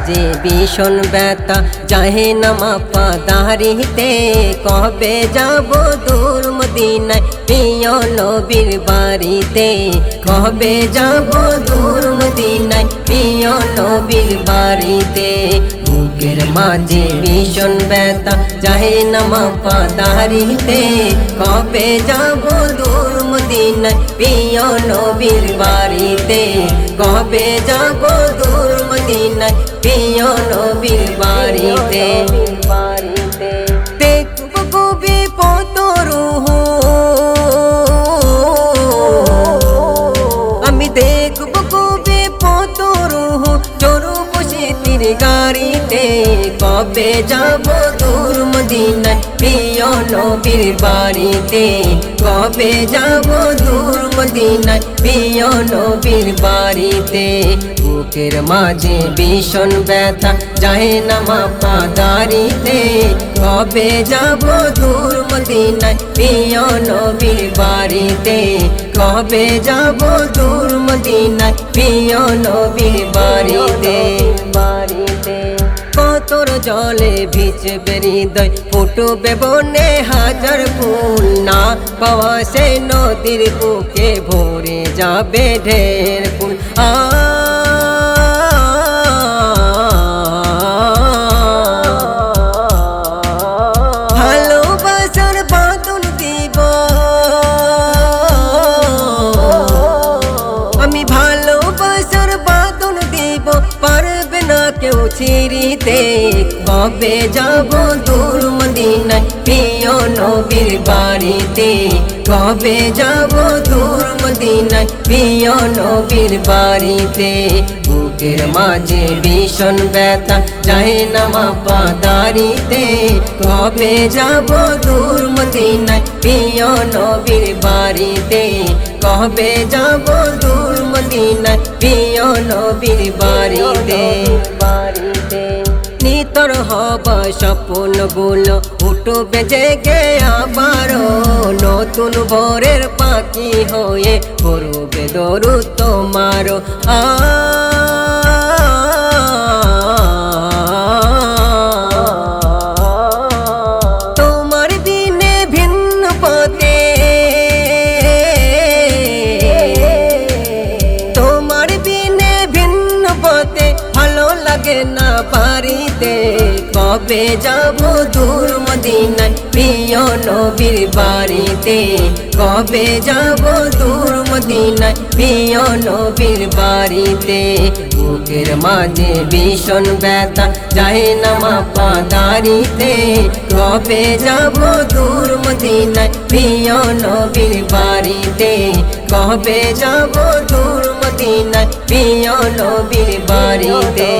মাঝে ভীষণ ব্যথা যাহে না মাপা দাঁড়িতে কবে যাব দূর মদিনায় প্রিয় নবীর বাড়িতে কবে যাব দূর মদিনায় প্রিয় নবীর বাড়িতে বুকের মাঝে ভীষণ ব্যথা যাহে না মাপা দাঁড়িতে কবে যাব দূর মদিনায় প্রিয় নবীর বাড়িতে কবে যাব দূর মদিনায় প্রিয় নবীর বাড়িতে দেখব কবি পতরুহ আমি দেখব কবি পতরুহ চড়ব শীতের গাড়িতে কবে যাব দূর মদিনায় প্রিয় নবীর বাড়িতে কবে যাব দূর মদিনায় প্রিয় নবীর বাড়িতে বুকের মাঝে ভীষণ ব্যথা যাহে না মাপা দাঁড়িতে কবে যাব দূর মদিনায় প্রিয় নবীর বাড়িতে কবে যাব দূর মদিনায় প্রিয় নবীর বাড়িতে কতর জলে ভিজবে হৃদয় ফুটবে বনে হাজার ফুল না পাওয়া সে নদীর বুকে ভরে যাবে ঢের ফুল ভালোবাসার বাঁধন দিব আমি ভালোবাসার বাঁধন দিব পারবে না কেউ ছিড়িতে কবে যাব দূর মদিনায় প্রিয় নবীর বাড়িতে কবে যাব দূর মদিনায় প্রিয় নবীর বাড়িতে বুকের মাঝে ভীষণ ব্যথা যাহে না মাপা দাঁড়িতে কবে যাব দূর মদিনায় প্রিয় নবীর বাড়িতে কবে যাব দূর মদিনায় প্রিয় নবীর বাড়িতে নিতর হবা স্বপ্ন গুলো উঠবে জেগে আবারও নতুন ভোরের পাখি হয়ে করবে দরু তোমারও তোমার দিনে ভিন্ন পথে তোমার দিনে ভিন্ন পথে ভালো লাগে না বাড়িতে কবে যাব দূর মদিনায় প্রিয় নবীর বাড়িতে কবে যাব দূর মদিনায় প্রিয় নবীর বাড়িতে বুকের মাঝে ভীষণ ব্যথা যাহে না মাপা দাঁড়িতে কবে যাব দূর মদিনায় প্রিয় নবীর বাড়িতে কবে যাব দূর মদিনায় প্রিয় নবীর বাড়িতে